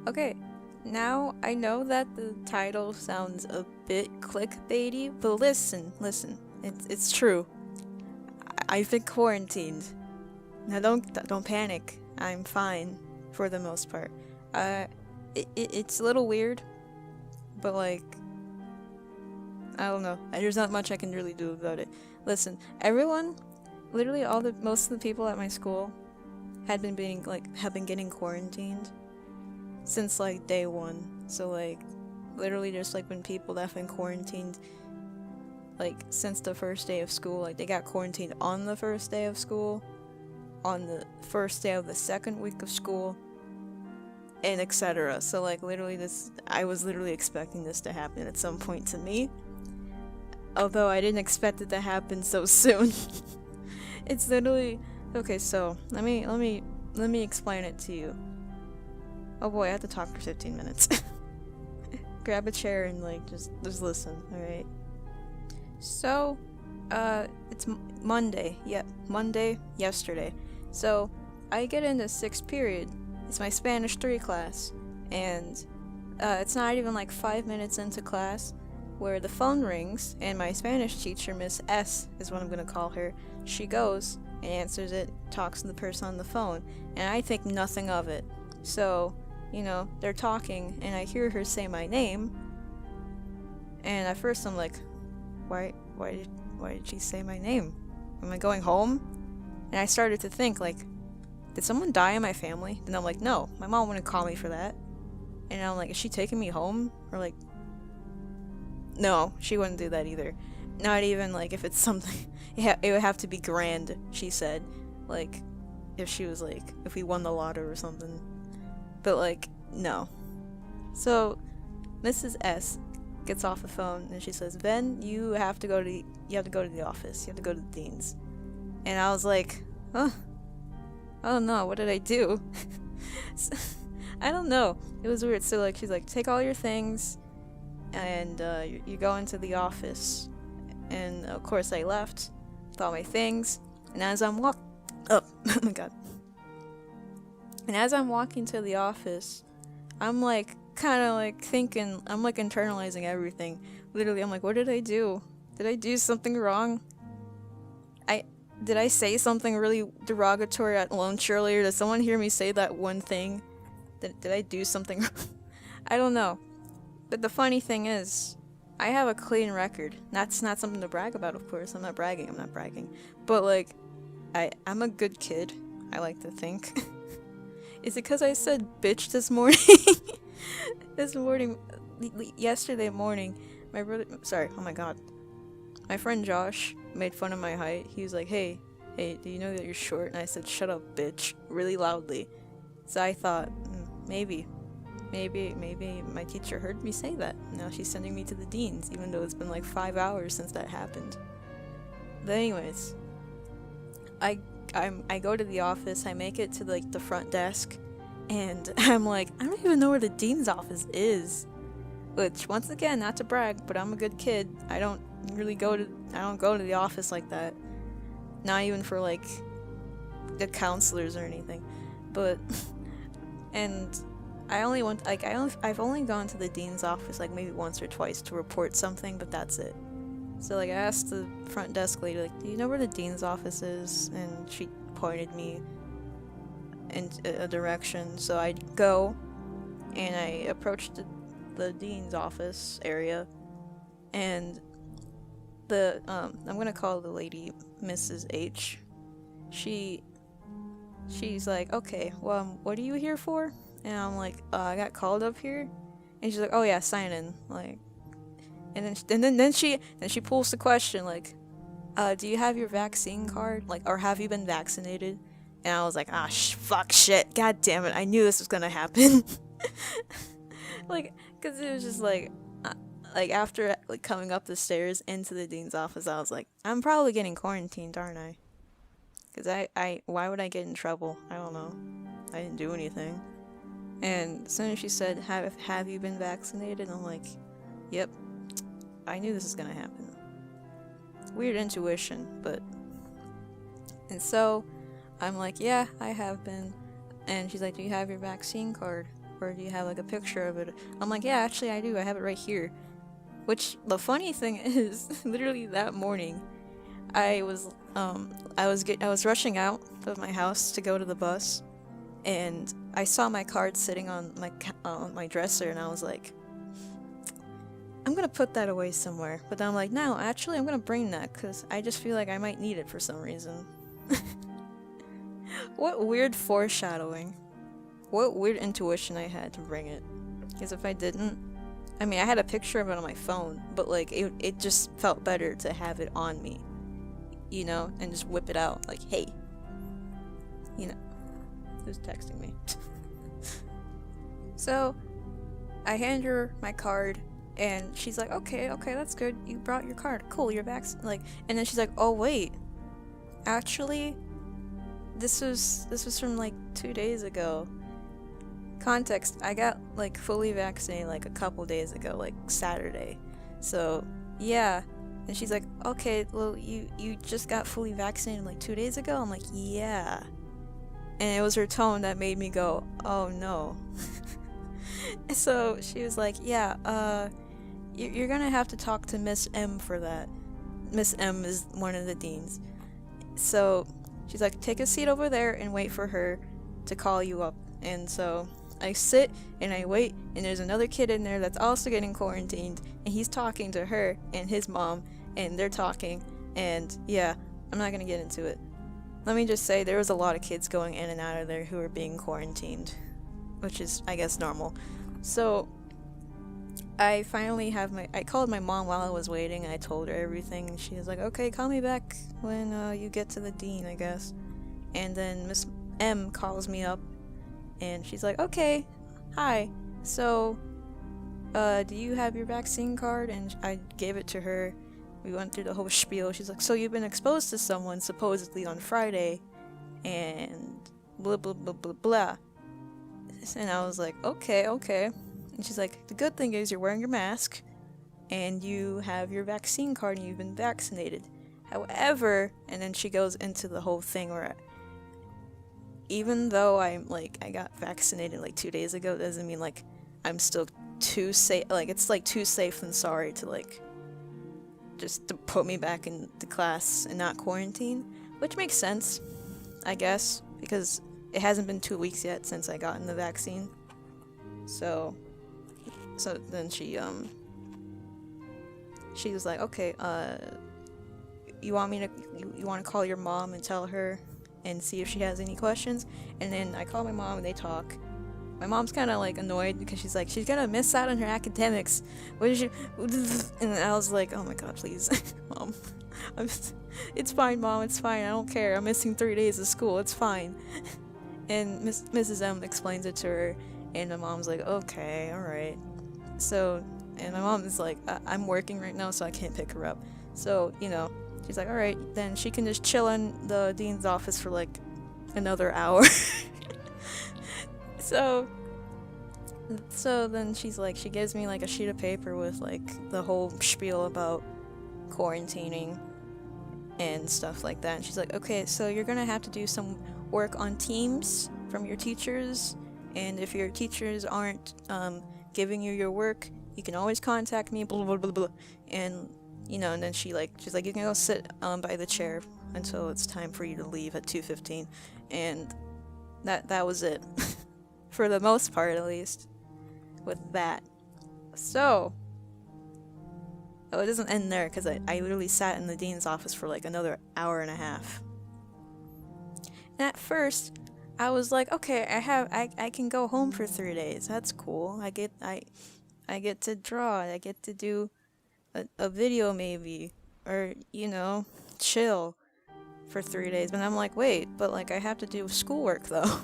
Okay, now I know that the title sounds a bit clickbaity, but listen. It's true. I've been quarantined. Now don't panic. I'm fine for the most part. Uh, it's a little weird, but like I don't know. There's not much I can really do about it. Listen, everyone, literally most of the people at my school have been getting quarantined since like day one. So like literally just like when people that have been quarantined like since the first day of school, like they got quarantined on the first day of school, on the first day of the second week of school, and etc. So like literally I was literally expecting this to happen at some point to me. Although I didn't expect it to happen so soon. It's literally okay, so let me explain it to you. Oh boy, I have to talk for 15 minutes. Grab a chair and like just listen, alright? So, it's Monday. Yep, Monday, yesterday. So, I get into 6th period. It's my Spanish 3 class. And, it's not even like 5 minutes into class where the phone rings and my Spanish teacher, Miss S, is what I'm gonna call her. She goes and answers it, talks to the person on the phone, and I think nothing of it. So, they're talking and I hear her say my name. And at first I'm like, why did she say my name? Am I going home? And I started to think like, did someone die in my family? And I'm like, no, my mom wouldn't call me for that. And I'm like, is she taking me home? Or like, no, she wouldn't do that either. Not even like if it's something, yeah, it would have to be grand, she said. Like, if we won the lotto or something. But like, no. So, Mrs. S gets off the phone and she says, "Ben, you have to go to the office. You have to go to the dean's." And I was like, "Huh? Oh no, what did I do?" I don't know. It was weird. So like, she's like, "Take all your things, and you go into the office." And of course, I left with all my things. And as I'm oh my god. And as I'm walking to the office, I'm like kind of like thinking, I'm like internalizing everything. Literally, I'm like, what did I do? Did I do something wrong? Did I say something really derogatory at lunch earlier? Did someone hear me say that one thing? Did I do something wrong? I don't know. But the funny thing is, I have a clean record. That's not something to brag about, of course. I'm not bragging. But like, I'm a good kid, I like to think. Is it because I said bitch this morning? Yesterday morning, oh my god. My friend Josh made fun of my height. He was like, hey, do you know that you're short? And I said, shut up, bitch, really loudly. So I thought, maybe my teacher heard me say that. Now she's sending me to the dean's, even though it's been like 5 hours since that happened. But anyways, I go to the office, I make it to like the front desk, and I'm like, I don't even know where the dean's office is. Which, once again, not to brag, but I'm a good kid. I don't go to the office like that. Not even for like the counselors or anything. But and I've only gone to the dean's office like maybe once or twice to report something, but that's it. So like I asked the front desk lady, like, do you know where the dean's office is? And she pointed me in a direction. So I go and I approached the dean's office area, and I'm gonna call the lady Mrs. H. She's like, okay, well, what are you here for? And I'm like, I got called up here. And she's like, oh yeah, sign in, like. And then she pulls the question like, do you have your vaccine card? Like, or have you been vaccinated? And I was like, fuck shit, god damn it, I knew this was gonna happen. Like, cause it was just like after like coming up the stairs into the dean's office, I was like, I'm probably getting quarantined, aren't I? Cause why would I get in trouble? I don't know. I didn't do anything. And as soon as she said, have you been vaccinated? I'm like, yep. I knew this was gonna happen. Weird intuition, but... And so, I'm like, yeah, I have been. And she's like, do you have your vaccine card? or do you have like a picture of it? I'm like, yeah, actually I do. I have it right here. Which the funny thing is, literally that morning, I was rushing out of my house to go to the bus, and I saw my card sitting on my dresser, and I was like, I'm gonna put that away somewhere. But then I'm like, no, actually I'm gonna bring that because I just feel like I might need it for some reason. What weird foreshadowing. What weird intuition I had to bring it. Because if I didn't, I mean, I had a picture of it on my phone, but like it just felt better to have it on me, you know, and just whip it out like, hey, you know, who's texting me? So I hand her my card, and she's like, okay, that's good. You brought your card. Cool, you're back. Like, and then she's like, oh wait, actually, this was from like 2 days ago. Context, I got like fully vaccinated like a couple days ago, like Saturday. So yeah. And she's like, okay, well you just got fully vaccinated like 2 days ago? I'm like, yeah. And it was her tone that made me go, oh no. So she was like, yeah, you're gonna have to talk to Miss M for that. Miss M is one of the deans. So she's like, take a seat over there and wait for her to call you up. And so I sit and I wait, and there's another kid in there that's also getting quarantined, and he's talking to her and his mom, and they're talking, and yeah, I'm not gonna get into it. Let me just say there was a lot of kids going in and out of there who were being quarantined, which is, I guess, normal. So I finally I called my mom while I was waiting, and I told her everything, and she was like, okay, call me back when you get to the dean, I guess. And then Miss M calls me up, and she's like, okay, hi, so, do you have your vaccine card? And I gave it to her. We went through the whole spiel. She's like, so you've been exposed to someone supposedly on Friday, and blah, blah, blah, blah, blah. And I was like, okay. And she's like, the good thing is you're wearing your mask, and you have your vaccine card, and you've been vaccinated. However, and then she goes into the whole thing where even though I got vaccinated like 2 days ago, doesn't mean like I'm still too safe. Like, it's like too safe than sorry to like just to put me back in the class and not quarantine, which makes sense, I guess, because it hasn't been 2 weeks yet since I gotten the vaccine. So then she was like, okay, you want to call your mom and tell her and see if she has any questions? And then I call my mom and they talk. My mom's kind of like annoyed because she's like, she's gonna miss out on her academics. What is she? And I was like, oh my god, please, mom. It's fine, mom. It's fine. I don't care. I'm missing 3 days of school. It's fine. And Mrs. M explains it to her, and my mom's like, okay, all right. So, and my mom is like, I'm working right now, so I can't pick her up. So, you know, she's like, alright, then she can just chill in the dean's office for like another hour. So then she's like, she gives me like a sheet of paper with like the whole spiel about quarantining and stuff like that. And she's like, okay, so you're gonna have to do some work on teams from your teachers, and if your teachers aren't giving you your work, you can always contact me, blah blah blah blah. And you know, and then she's like, you can go sit by the chair until it's time for you to leave at 2:15, and that was it, for the most part, at least, with that. So, it doesn't end there, because I literally sat in the dean's office for like another hour and a half. And at first, I was like, okay, I can go home for 3 days. That's cool. I get to draw. I get to do a video maybe, or you know, chill for 3 days. But I'm like, wait, but like I have to do schoolwork though.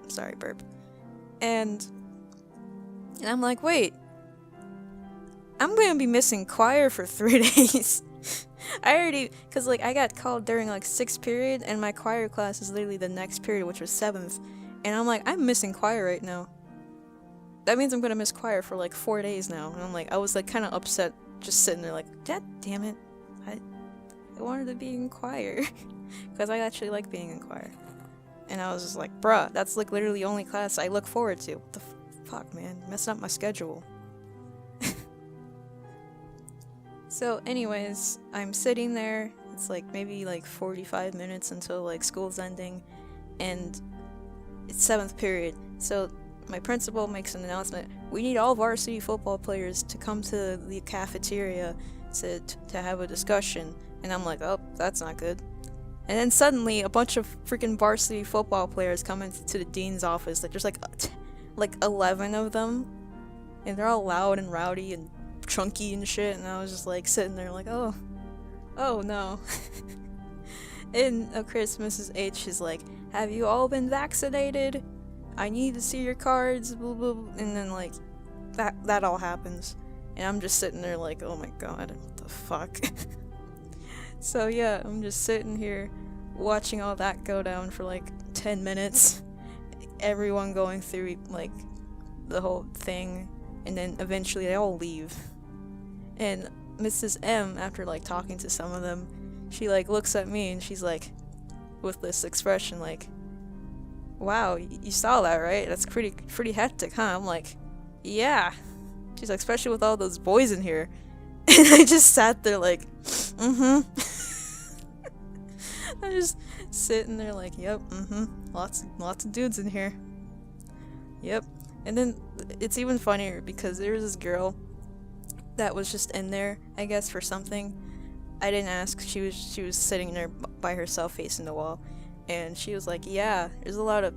Sorry, burp. And I'm like, wait, I'm gonna be missing choir for 3 days. Cause like I got called during like 6th period, and my choir class is literally the next period, which was 7th. And I'm like, I'm missing choir right now. That means I'm gonna miss choir for like 4 days now. And I'm like, I was like kind of upset, just sitting there like, God damn it, I wanted to be in choir. Because I actually like being in choir. And I was just like, bruh, that's like literally the only class I look forward to. What the fuck, man? Messing up my schedule. So anyways, I'm sitting there. It's like maybe like 45 minutes until like school's ending, and it's 7th period. So my principal makes an announcement. We need all varsity football players to come to the cafeteria to have a discussion. And I'm like, oh, that's not good. And then suddenly a bunch of freaking varsity football players come into the dean's office. Like there's like 11 of them, and they're all loud and rowdy and chunky and shit. And I was just like sitting there like, oh no. And of course Mrs. H is like, have you all been vaccinated? I need to see your cards, blah, blah, blah. And then like that all happens, and I'm just sitting there like, oh my god, what the fuck. So yeah, I'm just sitting here watching all that go down for like 10 minutes, everyone going through like the whole thing, and then eventually they all leave. And Mrs. M, after like talking to some of them, she like looks at me and she's like, with this expression like, wow, you saw that, right? That's pretty hectic, huh? I'm like, yeah. She's like, especially with all those boys in here. And I just sat there like, I'm just sitting there like, yep, lots of dudes in here. Yep. And then it's even funnier because there was this girl that was just in there, I guess, for something. I didn't ask. She was sitting there by herself facing the wall, and she was like, yeah, there's a lot of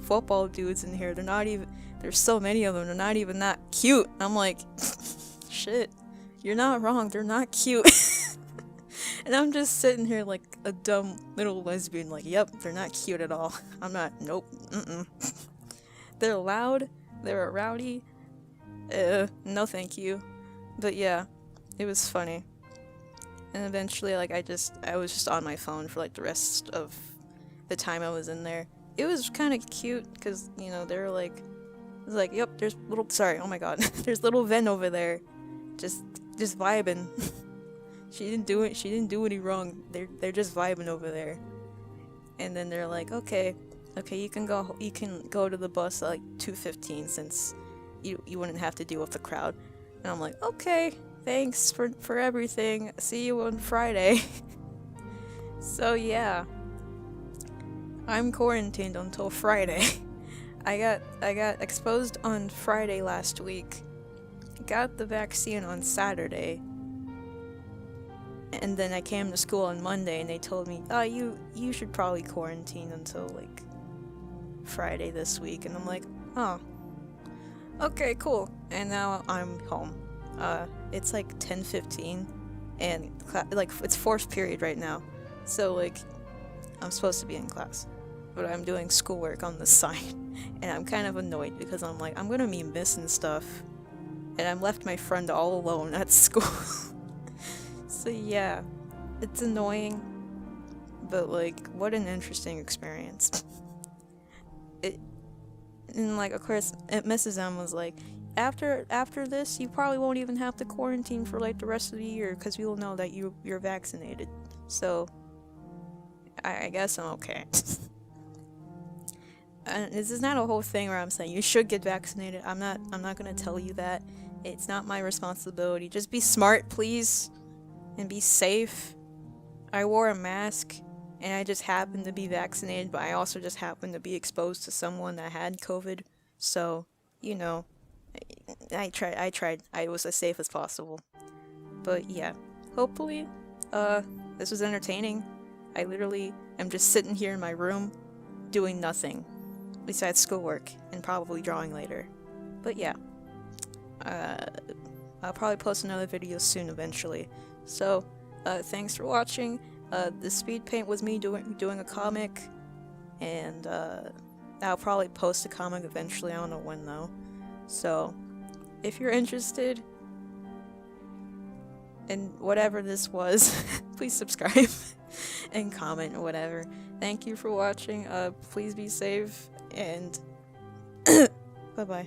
football dudes in here. There's so many of them, they're not even that cute. I'm like, shit, you're not wrong, they're not cute. And I'm just sitting here like a dumb little lesbian, like, yep, they're not cute at all. I'm not, nope, They're loud, they're rowdy, no thank you. But yeah, it was funny. And eventually, like, I was just on my phone for like the rest of the time I was in there. It was kind of cute because, you know, they were like, it was like, yep, there's oh my god, there's little Ven over there, just vibing. She didn't do any wrong. They're just vibing over there. And then they're like, okay, you can go to the bus at like 2:15 since you wouldn't have to deal with the crowd. And I'm like, okay, thanks for everything. See you on Friday. So yeah, I'm quarantined until Friday. I got exposed on Friday last week. Got the vaccine on Saturday. And then I came to school on Monday and they told me, oh, you should probably quarantine until like Friday this week. And I'm like, oh, okay, cool. And now I'm home. It's like 10:15 and like it's 4th period right now. So like I'm supposed to be in class, but I'm doing schoolwork on the side. And I'm kind of annoyed because I'm like, I'm gonna be missing stuff. And I'm left my friend all alone at school. So yeah, it's annoying, but like, what an interesting experience. And like, of course, Mrs. M was like, after this, you probably won't even have to quarantine for like the rest of the year because we will know that you're vaccinated. So I guess I'm okay. And this is not a whole thing where I'm saying you should get vaccinated. I'm not gonna tell you that. It's not my responsibility. Just be smart, please. And be safe. I wore a mask, and I just happened to be vaccinated, but I also just happened to be exposed to someone that had COVID. So, you know, I tried. I was as safe as possible. But yeah, hopefully, this was entertaining. I literally am just sitting here in my room, doing nothing, besides schoolwork, and probably drawing later. But yeah, I'll probably post another video soon eventually. So, thanks for watching. The speed paint was me doing a comic, and I'll probably post a comic eventually. I don't know when though. So, if you're interested in whatever this was, please subscribe and comment or whatever. Thank you for watching. Please be safe and bye bye.